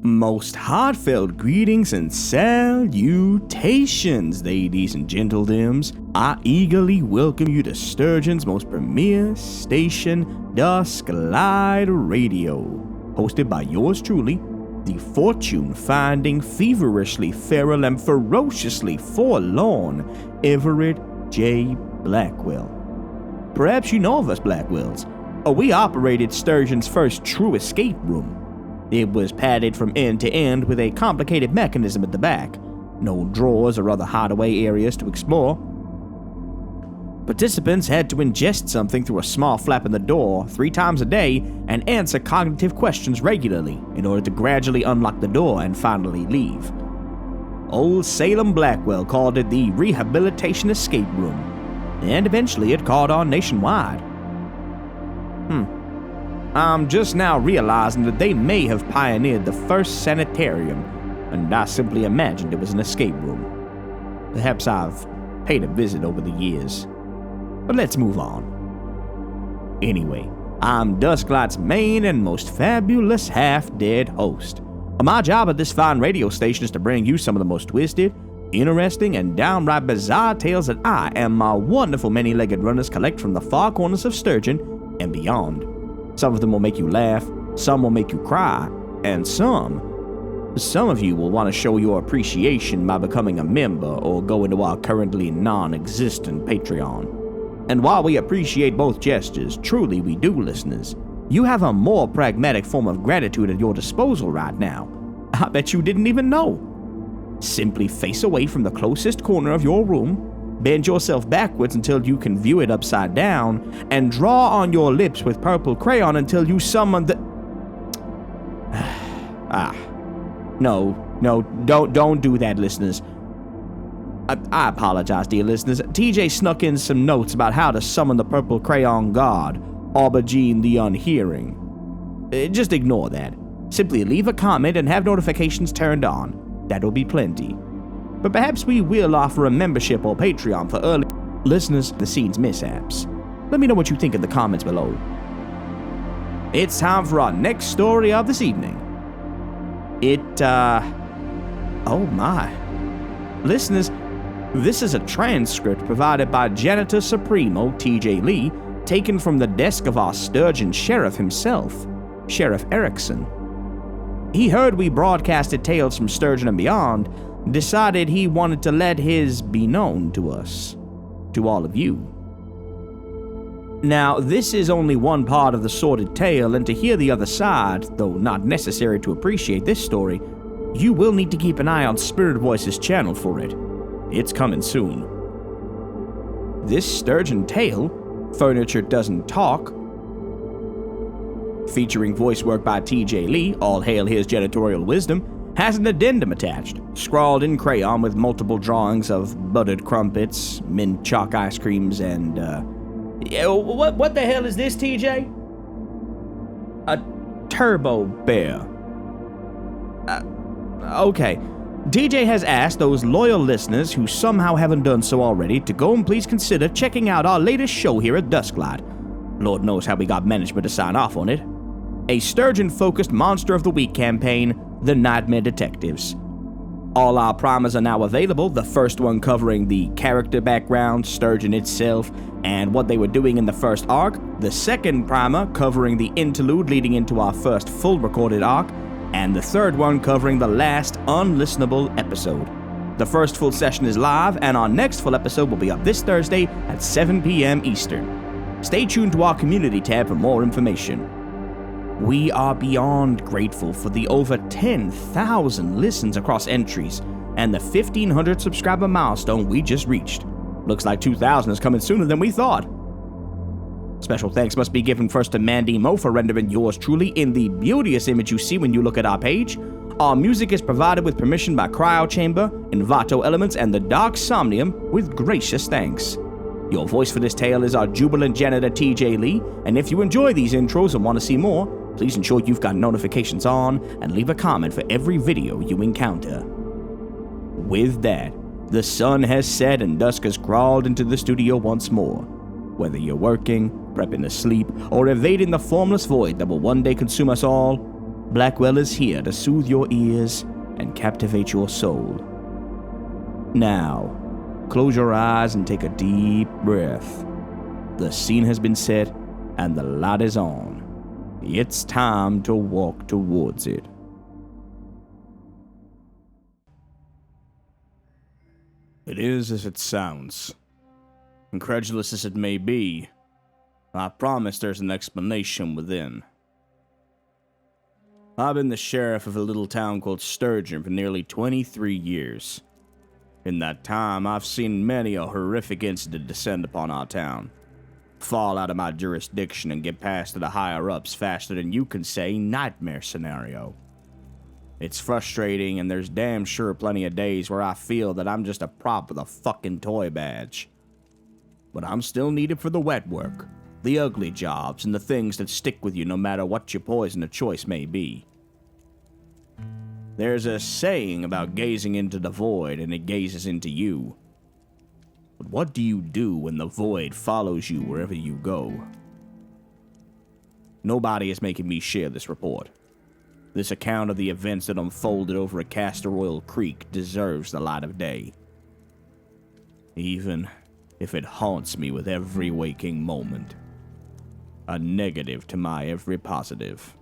Most heartfelt greetings and salutations, ladies and gentledims. I eagerly welcome you to Sturgeon's most premier station, Dusklight Radio, hosted by yours truly, the fortune-finding, feverishly feral, and ferociously forlorn Everett J. Blackwell. Perhaps you know of us Blackwells. We operated Sturgeon's first true escape room. It was padded from end to end with a complicated mechanism at the back. No drawers or other hideaway areas to explore. Participants had to ingest something through a small flap in the door 3 times a day and answer cognitive questions regularly in order to gradually unlock the door and finally leave. Old Salem Blackwell called it the Rehabilitation Escape Room, and eventually it caught on nationwide. I'm just now realizing that they may have pioneered the first sanitarium, and I simply imagined it was an escape room. Perhaps I've paid a visit over the years. But let's move on. Anyway, I'm Dusklight's main and most fabulous half-dead host. My job at this fine radio station is to bring you some of the most twisted, interesting, and downright bizarre tales that I and my wonderful many-legged runners collect from the far corners of Sturgeon and beyond. Some of them will make you laugh, some will make you cry, and some of you will want to show your appreciation by becoming a member or going to our currently non-existent Patreon. And while we appreciate both gestures, truly we do, listeners, you have a more pragmatic form of gratitude at your disposal right now. I bet you didn't even know. Simply face away from the closest corner of your room, bend yourself backwards until you can view it upside down, and draw on your lips with purple crayon until you summon the... No, don't do that, listeners. I apologize, dear listeners. TJ snuck in some notes about how to summon the purple crayon god, Aubergine the Unhearing. Just ignore that. Simply leave a comment and have notifications turned on. That'll be plenty. But perhaps we will offer a membership or Patreon for early listeners the scenes mishaps. Let me know what you think in the comments below. It's time for our next story of this evening. Oh my. Listeners, this is a transcript provided by Janitor Supremo TJ Lee, taken from the desk of our Sturgeon sheriff himself, Sheriff Erickson. He heard we broadcasted tales from Sturgeon and beyond, decided he wanted to let his be known to us, to all of you. Now, this is only one part of the sordid tale, and to hear the other side, though not necessary to appreciate this story, you will need to keep an eye on Spirit Voice's channel for it. It's coming soon. This Sturgeon tale, Furniture Doesn't Talk, featuring voice work by TJ Lee, all hail his janitorial wisdom, has an addendum attached, scrawled in crayon with multiple drawings of buttered crumpets, mint chalk ice creams, and, what the hell is this, TJ? A turbo bear. Okay. DJ has asked those loyal listeners who somehow haven't done so already to go and please consider checking out our latest show here at Dusklight. Lord knows how we got management to sign off on it. A Sturgeon-focused Monster of the Week campaign, The Nightmare Detectives. All our primers are now available, the first one covering the character background, Sturgeon itself, and what they were doing in the first arc, the second primer covering the interlude leading into our first full recorded arc, and the third one covering the last unlistenable episode. The first full session is live, and our next full episode will be up this Thursday at 7 p.m. Eastern. Stay tuned to our community tab for more information. We are beyond grateful for the over 10,000 listens across entries and the 1,500 subscriber milestone we just reached. Looks like 2,000 is coming sooner than we thought. Special thanks must be given first to Mandy Mo for rendering yours truly in the beauteous image you see when you look at our page. Our music is provided with permission by Cryo Chamber, Envato Elements, and the Dark Somnium with gracious thanks. Your voice for this tale is our jubilant janitor TJ Lee, and if you enjoy these intros and want to see more, please ensure you've got notifications on and leave a comment for every video you encounter. With that, the sun has set and dusk has crawled into the studio once more. Whether you're working, prepping to sleep, or evading the formless void that will one day consume us all, Blackwell is here to soothe your ears and captivate your soul. Now, close your eyes and take a deep breath. The scene has been set and the light is on. It's time to walk towards it. It is as it sounds. Incredulous as it may be, I promise there's an explanation within. I've been the sheriff of a little town called Sturgeon for nearly 23 years. In that time, I've seen many a horrific incident descend upon our town. Fall out of my jurisdiction and get passed to the higher-ups faster than you can say nightmare scenario. It's frustrating, and there's damn sure plenty of days where I feel that I'm just a prop with a fucking toy badge. But I'm still needed for the wet work, the ugly jobs, and the things that stick with you no matter what your poison of choice may be. There's a saying about gazing into the void, and it gazes into you. But what do you do when the void follows you wherever you go? Nobody is making me share this report. This account of the events that unfolded over at Castor Oil Creek deserves the light of day. Even if it haunts me with every waking moment. A negative to my every positive.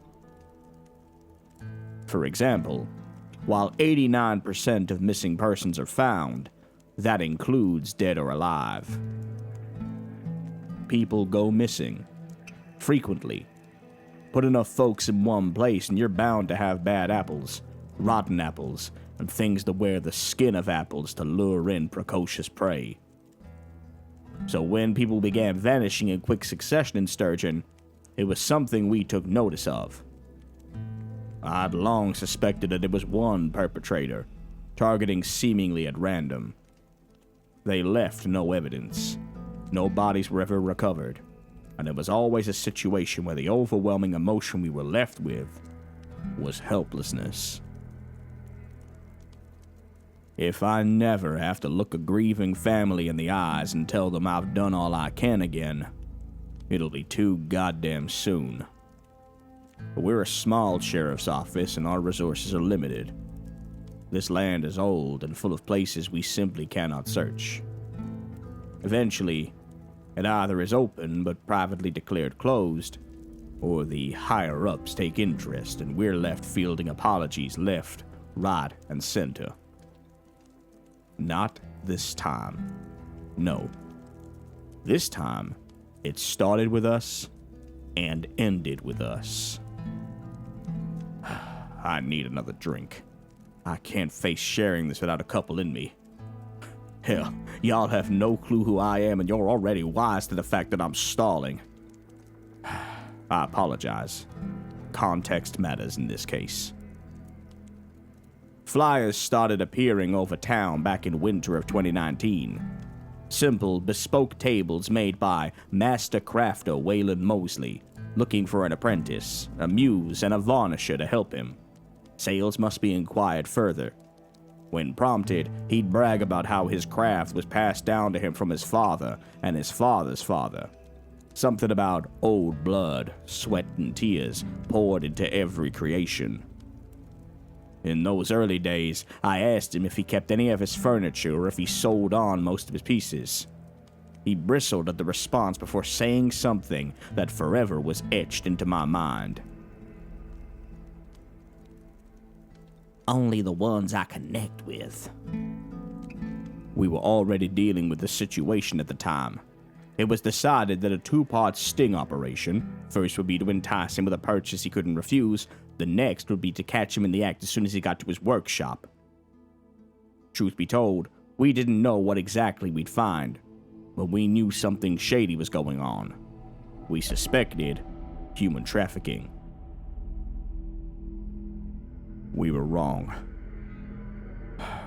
For example, while 89% of missing persons are found, that includes dead or alive. People go missing. Frequently. Put enough folks in one place and you're bound to have bad apples, rotten apples, and things that wear the skin of apples to lure in precocious prey. So when people began vanishing in quick succession in Sturgeon, it was something we took notice of. I'd long suspected that it was one perpetrator, targeting seemingly at random. They left no evidence. No bodies were ever recovered. And it was always a situation where the overwhelming emotion we were left with was helplessness. If I never have to look a grieving family in the eyes and tell them I've done all I can again, it'll be too goddamn soon. But we're a small sheriff's office and our resources are limited. This land is old and full of places we simply cannot search. Eventually, it either is open but privately declared closed, or the higher-ups take interest and we're left fielding apologies left, right, and center. Not this time. No. This time, it started with us and ended with us. I need another drink. I can't face sharing this without a couple in me. Hell, y'all have no clue who I am, and you're already wise to the fact that I'm stalling. I apologize. Context matters in this case. Flyers started appearing over town back in winter of 2019. Simple, bespoke tables made by master crafter Waylon Mosley, looking for an apprentice, a muse, and a varnisher to help him. Sales must be inquired further. When prompted, he'd brag about how his craft was passed down to him from his father and his father's father. Something about old blood, sweat, and tears poured into every creation. In those early days, I asked him if he kept any of his furniture or if he sold on most of his pieces. He bristled at the response before saying something that forever was etched into my mind. Only the ones I connect with. We were already dealing with the situation at the time. It was decided that a two-part sting operation, first would be to entice him with a purchase he couldn't refuse, the next would be to catch him in the act as soon as he got to his workshop. Truth be told, we didn't know what exactly we'd find, but we knew something shady was going on. We suspected human trafficking. We were wrong.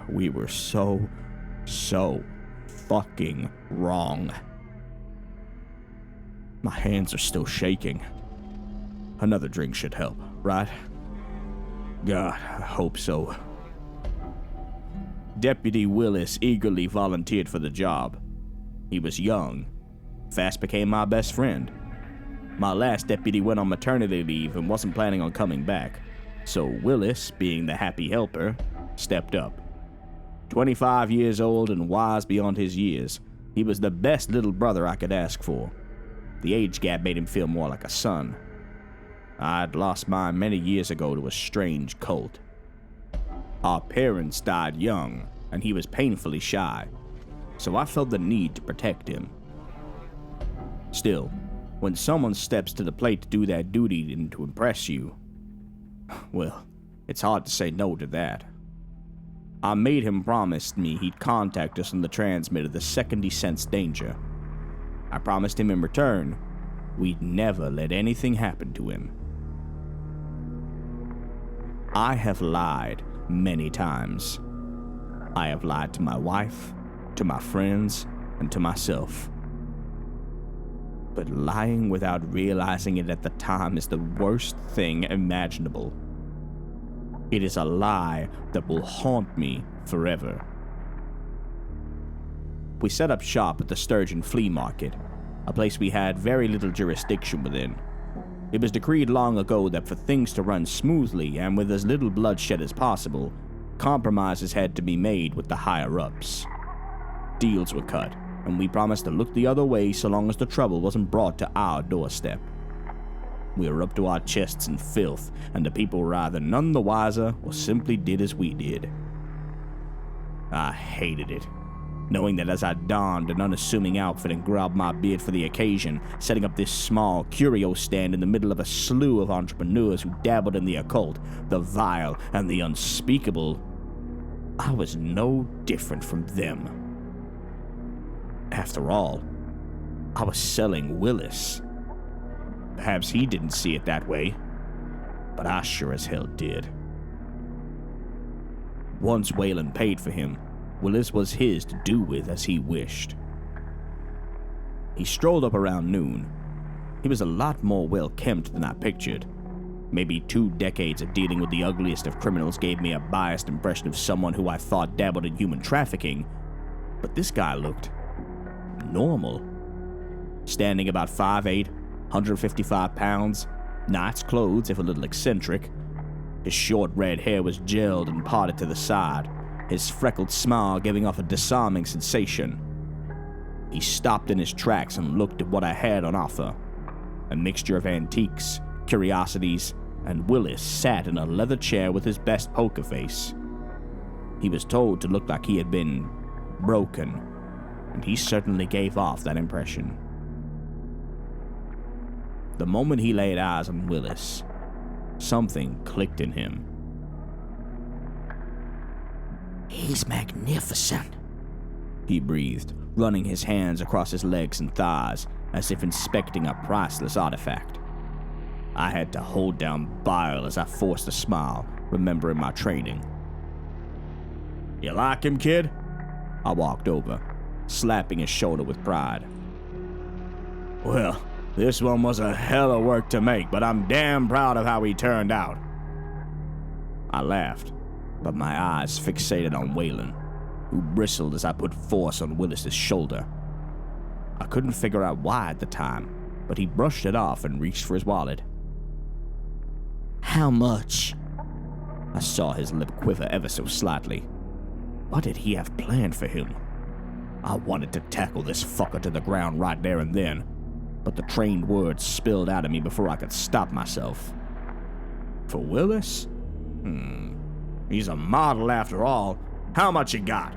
We were so fucking wrong. My hands are still shaking. Another drink should help, right? God, I hope so. Deputy Willis eagerly volunteered for the job. He was young. Fast became my best friend. My last deputy went on maternity leave and wasn't planning on coming back. So Willis, being the happy helper, stepped up. 25 years old and wise beyond his years, he was the best little brother I could ask for. The age gap made him feel more like a son. I'd lost mine many years ago to a strange cult. Our parents died young, and he was painfully shy, so I felt the need to protect him. Still, when someone steps to the plate to do their duty and to impress you, well, it's hard to say no to that. I made him promise me he'd contact us on the transmitter the second he sensed danger. I promised him in return we'd never let anything happen to him. I have lied many times. I have lied to my wife, to my friends, and to myself. But lying without realizing it at the time is the worst thing imaginable. It is a lie that will haunt me forever. We set up shop at the Sturgeon flea market, a place we had very little jurisdiction within. It was decreed long ago that for things to run smoothly and with as little bloodshed as possible, compromises had to be made with the higher-ups. Deals were cut, and we promised to look the other way so long as the trouble wasn't brought to our doorstep. We were up to our chests in filth, and the people were either none the wiser or simply did as we did. I hated it, knowing that as I donned an unassuming outfit and grabbed my beard for the occasion, setting up this small curio stand in the middle of a slew of entrepreneurs who dabbled in the occult, the vile, and the unspeakable, I was no different from them. After all, I was selling Willis. Perhaps he didn't see it that way, but I sure as hell did. Once Wayland paid for him, Willis was his to do with as he wished. He strolled up around noon. He was a lot more well-kempt than I pictured. Maybe 2 decades of dealing with the ugliest of criminals gave me a biased impression of someone who I thought dabbled in human trafficking, but this guy looked normal. Standing about 5'8", 155 pounds, nice clothes if a little eccentric. His short red hair was gelled and parted to the side, his freckled smile giving off a disarming sensation. He stopped in his tracks and looked at what I had on offer. A mixture of antiques, curiosities, and Willis sat in a leather chair with his best poker face. He was told to look like he had been broken, and he certainly gave off that impression. The moment he laid eyes on Willis, something clicked in him. "He's magnificent," he breathed, running his hands across his legs and thighs as if inspecting a priceless artifact. I had to hold down bile as I forced a smile, remembering my training. "You like him, kid?" I walked over, slapping his shoulder with pride. "Well, this one was a hell of work to make, but I'm damn proud of how he turned out." I laughed, but my eyes fixated on Wayland, who bristled as I put force on Willis's shoulder. I couldn't figure out why at the time, but he brushed it off and reached for his wallet. "How much?" I saw his lip quiver ever so slightly. What did he have planned for him? I wanted to tackle this fucker to the ground right there and then, but the trained words spilled out of me before I could stop myself. For Willis? He's a model after all. How much you got?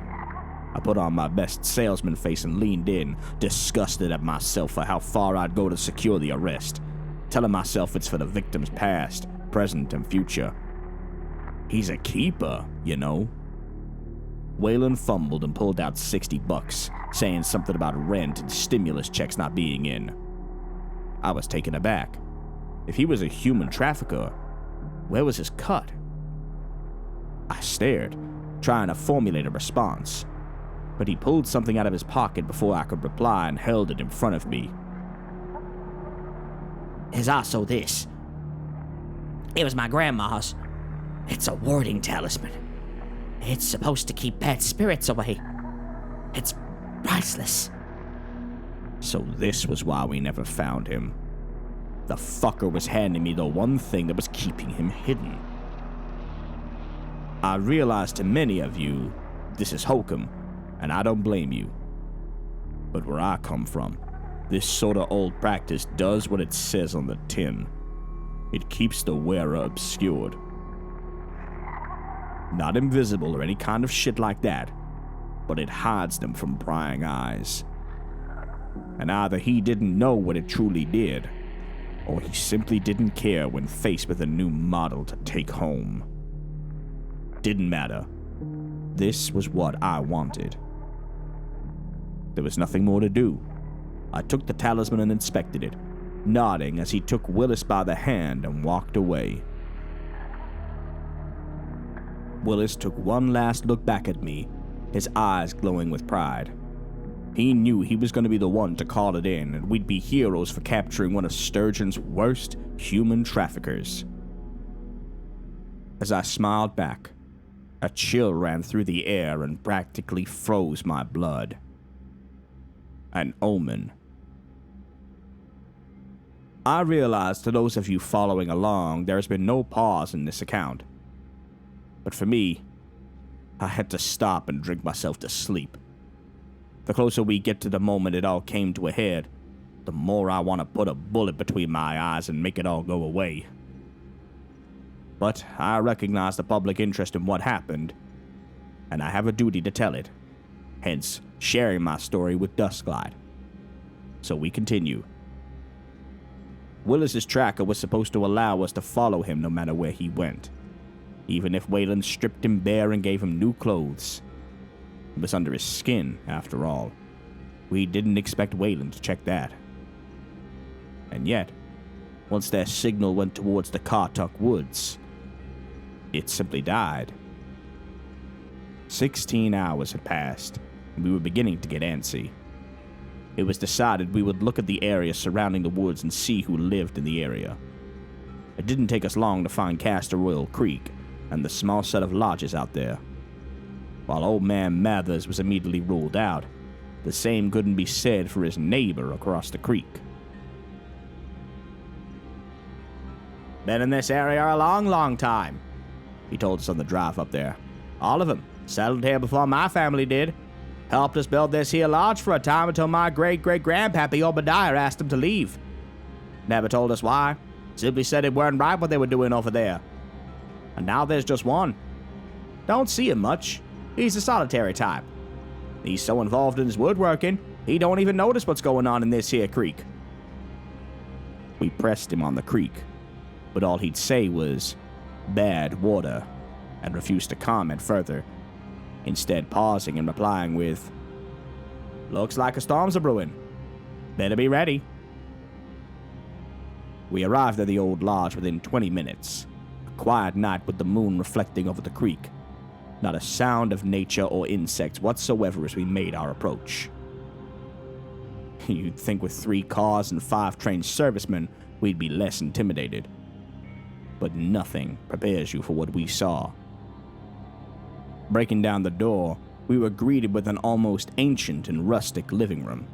I put on my best salesman face and leaned in, disgusted at myself for how far I'd go to secure the arrest, telling myself it's for the victim's past, present, and future. He's a keeper, you know. Wayland fumbled and pulled out $60, saying something about rent and stimulus checks not being in. I was taken aback. If he was a human trafficker, where was his cut? I stared, trying to formulate a response, but he pulled something out of his pocket before I could reply and held it in front of me. "There's also this. It was my grandma's. It's a warding talisman. It's supposed to keep bad spirits away. It's priceless." So this was why we never found him. The fucker was handing me the one thing that was keeping him hidden. I realize to many of you, this is hokum, and I don't blame you. But where I come from, this sort of old practice does what it says on the tin. It keeps the wearer obscured. Not invisible or any kind of shit like that, but it hides them from prying eyes. And either he didn't know what it truly did, or he simply didn't care when faced with a new model to take home. Didn't matter. This was what I wanted. There was nothing more to do. I took the talisman and inspected it, nodding as he took Willis by the hand and walked away. Willis took one last look back at me, his eyes glowing with pride. He knew he was going to be the one to call it in, and we'd be heroes for capturing one of Sturgeon's worst human traffickers. As I smiled back, a chill ran through the air and practically froze my blood. An omen. I realize to those of you following along, there has been no pause in this account. But for me, I had to stop and drink myself to sleep. The closer we get to the moment it all came to a head, the more I want to put a bullet between my eyes and make it all go away. But I recognize the public interest in what happened, and I have a duty to tell it, hence sharing my story with Dusklight. So we continue. Willis's tracker was supposed to allow us to follow him no matter where he went, even if Wayland stripped him bare and gave him new clothes. It was under his skin, after all. We didn't expect Wayland to check that. And yet, once their signal went towards the Kartuk Woods, it simply died. 16 hours had passed, and we were beginning to get antsy. It was decided we would look at the area surrounding the woods and see who lived in the area. It didn't take us long to find Castor Oil Creek and the small set of lodges out there. While old man Mathers was immediately ruled out, the same couldn't be said for his neighbor across the creek. Been in this area a long time, he told us on the drive up there. All of them. Settled here before my family did. Helped us build this here lodge for a time until my great-great-grandpappy Obadiah asked them to leave. Never told us why. Simply said it weren't right what they were doing over there. And now there's just one. Don't see him much. He's a solitary type. He's so involved in his woodworking, he don't even notice what's going on in this here creek. We pressed him on the creek, but all he'd say was, "bad water," and refused to comment further, instead pausing and replying with, "Looks like a storm's a-brewing. Better be ready." We arrived at the old lodge within 20 minutes, a quiet night with the moon reflecting over the creek. Not a sound of nature or insects whatsoever as we made our approach. You'd think with 3 cars and 5 trained servicemen, we'd be less intimidated. But nothing prepares you for what we saw. Breaking down the door, we were greeted with an almost ancient and rustic living room.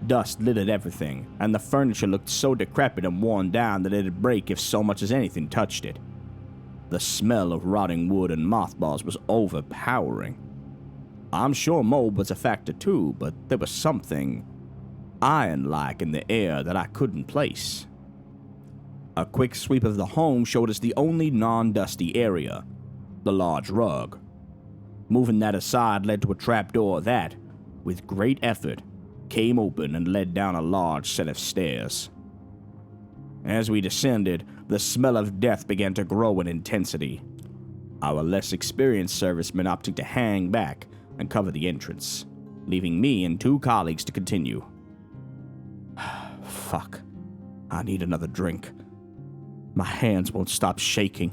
Dust littered everything, and the furniture looked so decrepit and worn down that it'd break if so much as anything touched it. The smell of rotting wood and mothballs was overpowering. I'm sure mold was a factor too, but there was something iron-like in the air that I couldn't place. A quick sweep of the home showed us the only non-dusty area, the large rug. Moving that aside led to a trapdoor that, with great effort, came open and led down a large set of stairs. As we descended, the smell of death began to grow in intensity, our less experienced servicemen opting to hang back and cover the entrance, leaving me and 2 colleagues to continue. Fuck. I need another drink. My hands won't stop shaking.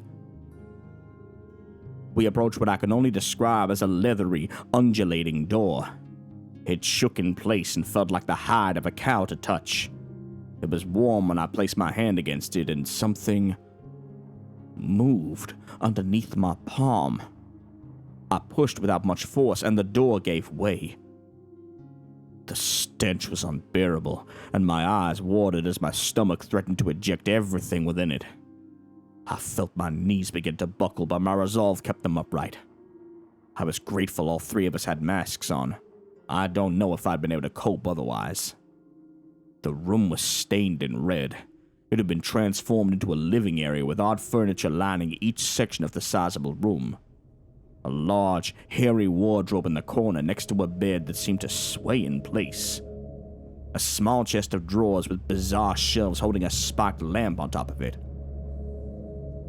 We approached what I can only describe as a leathery, undulating door. It shook in place and felt like the hide of a cow to touch. It was warm when I placed my hand against it, and something moved underneath my palm. I pushed without much force, and the door gave way. The stench was unbearable, and my eyes watered as my stomach threatened to eject everything within it. I felt my knees begin to buckle, but my resolve kept them upright. I was grateful all three of us had masks on. I don't know if I'd been able to cope otherwise. The room was stained in red. It had been transformed into a living area with odd furniture lining each section of the sizable room. A large, hairy wardrobe in the corner next to a bed that seemed to sway in place. A small chest of drawers with bizarre shelves holding a sparked lamp on top of it.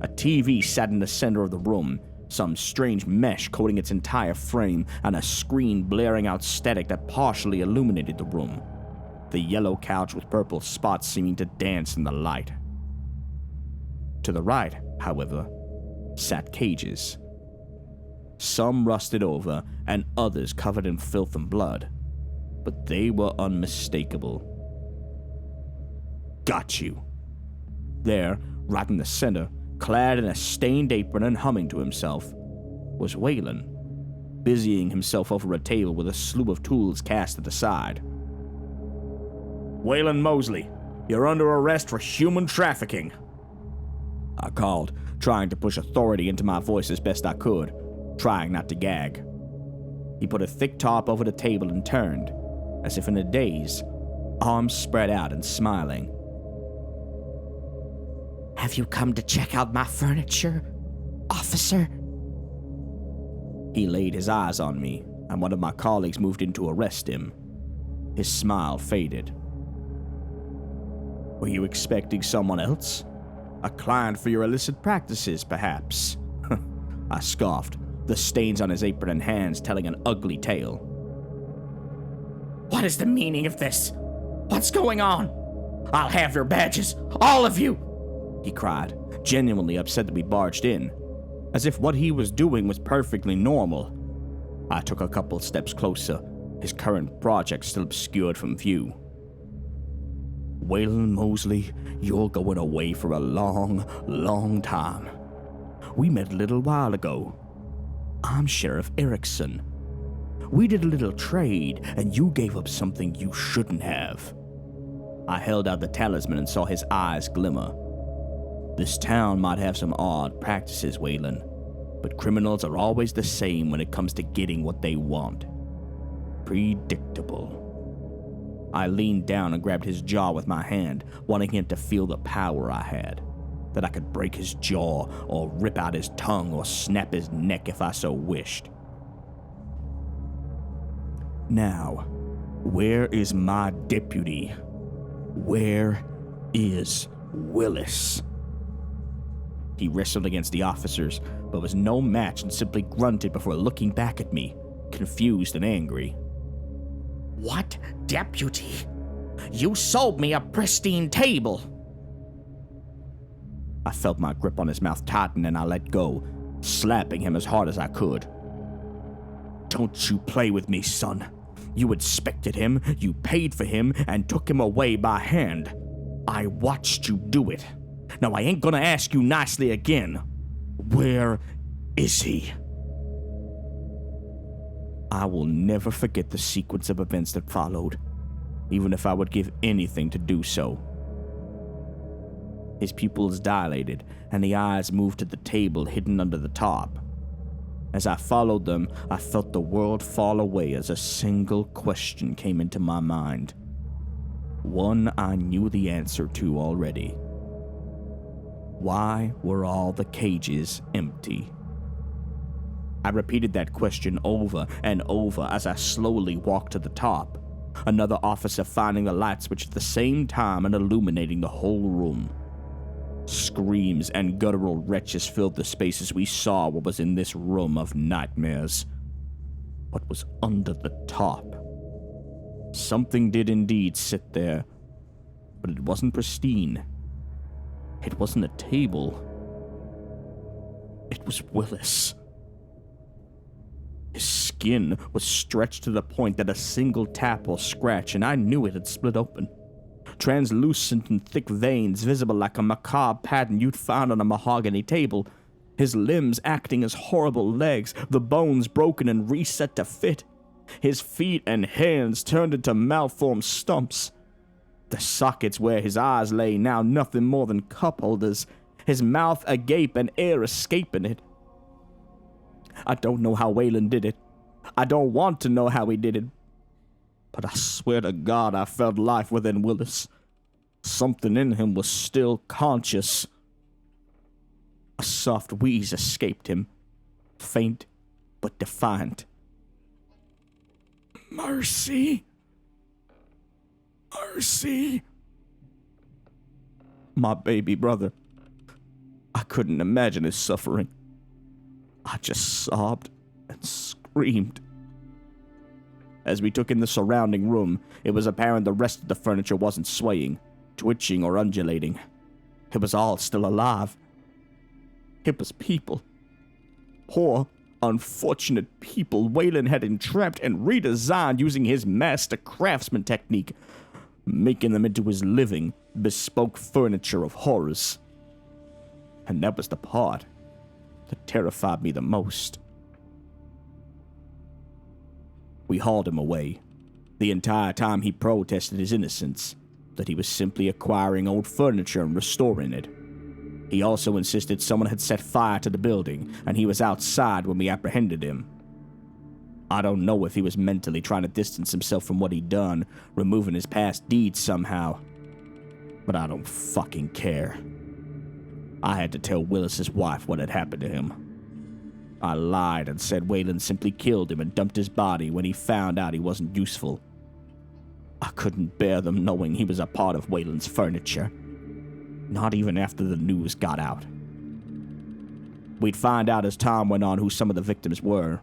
A TV sat in the center of the room, some strange mesh coating its entire frame, and a screen blaring out static that partially illuminated the room. The yellow couch with purple spots seeming to dance in the light. To the right, however, sat cages. Some rusted over, and others covered in filth and blood, but they were unmistakable. Got you. There, right in the center, clad in a stained apron and humming to himself, was Waylon, busying himself over a table with a slew of tools cast at the side. "Waylon Mosley, you're under arrest for human trafficking," I called, trying to push authority into my voice as best I could, trying not to gag. He put a thick tarp over the table and turned, as if in a daze, arms spread out and smiling. "Have you come to check out my furniture, officer?" He laid his eyes on me, and one of my colleagues moved in to arrest him. His smile faded. "Were you expecting someone else? A client for your illicit practices, perhaps?" I scoffed, the stains on his apron and hands telling an ugly tale. "What is the meaning of this? What's going on? I'll have your badges, all of you!" he cried, genuinely upset that we barged in, as if what he was doing was perfectly normal. I took a couple steps closer, his current project still obscured from view. "Waylon Mosley, you're going away for a long, long time. We met a little while ago. I'm Sheriff Erickson. We did a little trade, and you gave up something you shouldn't have." I held out the talisman and saw his eyes glimmer. "This town might have some odd practices, Waylon, but criminals are always the same when it comes to getting what they want. Predictable." I leaned down and grabbed his jaw with my hand, wanting him to feel the power I had, that I could break his jaw or rip out his tongue or snap his neck if I so wished. "Now, where is my deputy? Where is Willis?" He wrestled against the officers, but was no match and simply grunted before looking back at me, confused and angry. "What deputy? You sold me a pristine table!" I felt my grip on his mouth tighten and I let go, slapping him as hard as I could. "Don't you play with me, son. You inspected him, you paid for him, and took him away by hand. I watched you do it. Now I ain't gonna ask you nicely again. Where is he?" I will never forget the sequence of events that followed, even if I would give anything to do so. His pupils dilated, and the eyes moved to the table hidden under the top. As I followed them, I felt the world fall away as a single question came into my mind. One I knew the answer to already. Why were all the cages empty? I repeated that question over and over as I slowly walked to the top, another officer finding the light switch at the same time and illuminating the whole room. Screams and guttural retches filled the space as we saw what was in this room of nightmares. What was under the top? Something did indeed sit there, but it wasn't pristine. It wasn't a table. It was Willis. His skin was stretched to the point that a single tap or scratch, and I knew it had split open. Translucent and thick veins visible like a macabre pattern you'd find on a mahogany table. His limbs acting as horrible legs, the bones broken and reset to fit. His feet and hands turned into malformed stumps. The sockets where his eyes lay now nothing more than cup holders, his mouth agape and air escaping it. I don't know how Waylon did it. I don't want to know how he did it. But I swear to God I felt life within Willis. Something in him was still conscious. A soft wheeze escaped him, faint but defiant. Mercy. Mercy. My baby brother. I couldn't imagine his suffering. I just sobbed and screamed. As we took in the surrounding room, it was apparent the rest of the furniture wasn't swaying, twitching, or undulating. It was all still alive. It was people. Poor, unfortunate people Waylon had entrapped and redesigned using his master craftsman technique, making them into his living, bespoke furniture of horrors. And that was the part that terrified me the most. We hauled him away. The entire time he protested his innocence, that he was simply acquiring old furniture and restoring it. He also insisted someone had set fire to the building, and he was outside when we apprehended him. I don't know if he was mentally trying to distance himself from what he'd done, removing his past deeds somehow. But I don't fucking care. I had to tell Willis's wife what had happened to him. I lied and said Waylon simply killed him and dumped his body when he found out he wasn't useful. I couldn't bear them knowing he was a part of Waylon's furniture. Not even after the news got out. We'd find out as time went on who some of the victims were.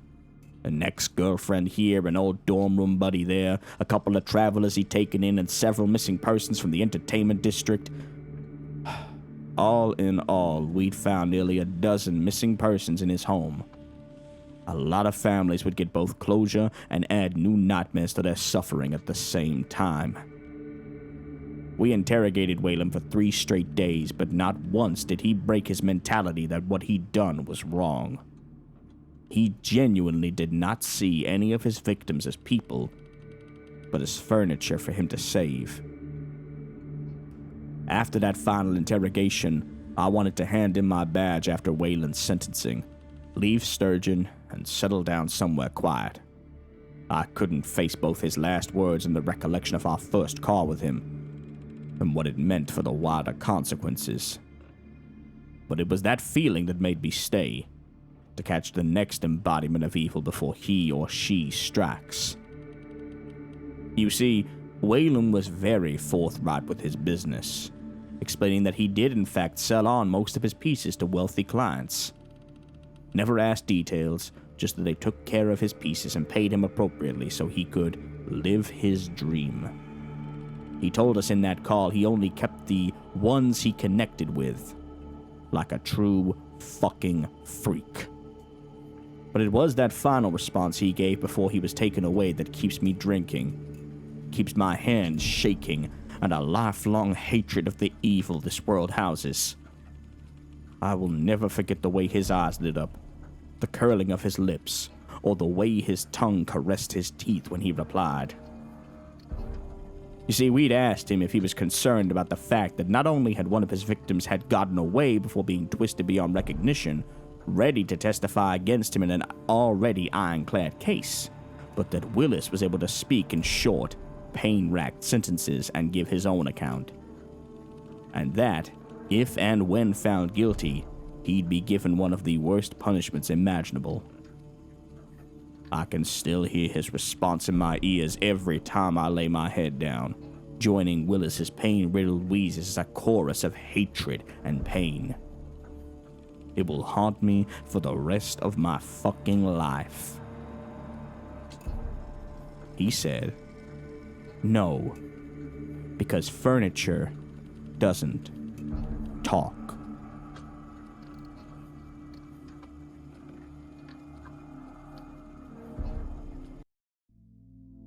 An ex-girlfriend here, an old dorm room buddy there, a couple of travelers he'd taken in, and several missing persons from the entertainment district. All in all, we'd found nearly a dozen missing persons in his home. A lot of families would get both closure and add new nightmares to their suffering at the same time. We interrogated Waylon for 3 straight days, but not once did he break his mentality that what he'd done was wrong. He genuinely did not see any of his victims as people, but as furniture for him to save. After that final interrogation, I wanted to hand in my badge after Waylon's sentencing, leave Sturgeon, and settle down somewhere quiet. I couldn't face both his last words and the recollection of our first call with him, and what it meant for the wider consequences. But it was that feeling that made me stay, to catch the next embodiment of evil before he or she strikes. You see, Waylon was very forthright with his business, explaining that he did in fact sell on most of his pieces to wealthy clients. Never asked details, just that they took care of his pieces and paid him appropriately so he could live his dream. He told us in that call he only kept the ones he connected with, like a true fucking freak. But it was that final response he gave before he was taken away that keeps me drinking, keeps my hands shaking, and a lifelong hatred of the evil this world houses. I will never forget the way his eyes lit up, the curling of his lips, or the way his tongue caressed his teeth when he replied. You see, we'd asked him if he was concerned about the fact that not only had one of his victims had gotten away before being twisted beyond recognition, ready to testify against him in an already ironclad case, but that Willis was able to speak in short, pain-racked sentences and give his own account. And that, if and when found guilty, he'd be given one of the worst punishments imaginable. I can still hear his response in my ears every time I lay my head down, joining Willis's pain-riddled wheezes as a chorus of hatred and pain. It will haunt me for the rest of my fucking life. He said, no, because furniture doesn't talk.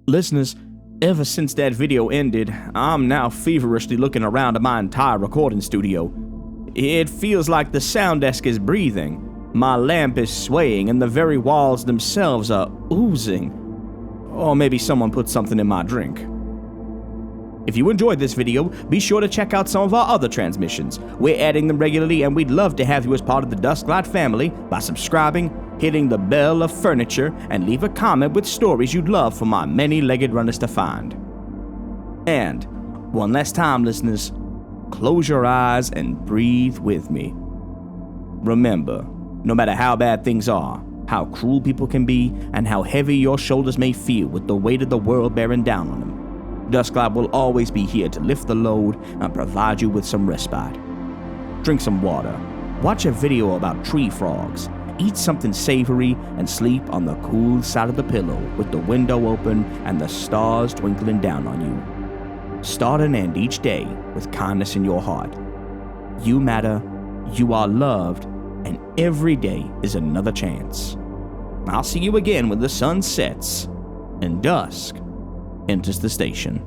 Listeners, ever since that video ended, I'm now feverishly looking around at my entire recording studio. It feels like the sound desk is breathing, my lamp is swaying, and the very walls themselves are oozing. Or maybe someone put something in my drink. If you enjoyed this video, be sure to check out some of our other transmissions. We're adding them regularly, and we'd love to have you as part of the Dusklight family by subscribing, hitting the bell of furniture, and leave a comment with stories you'd love for my many-legged runners to find. And, one last time, listeners, close your eyes and breathe with me. Remember, no matter how bad things are, how cruel people can be, and how heavy your shoulders may feel with the weight of the world bearing down on them, Dusklight will always be here to lift the load and provide you with some respite. Drink some water, watch a video about tree frogs, eat something savory, and sleep on the cool side of the pillow with the window open and the stars twinkling down on you. Start and end each day with kindness in your heart. You matter, you are loved, and every day is another chance. I'll see you again when the sun sets and dusk enters the station.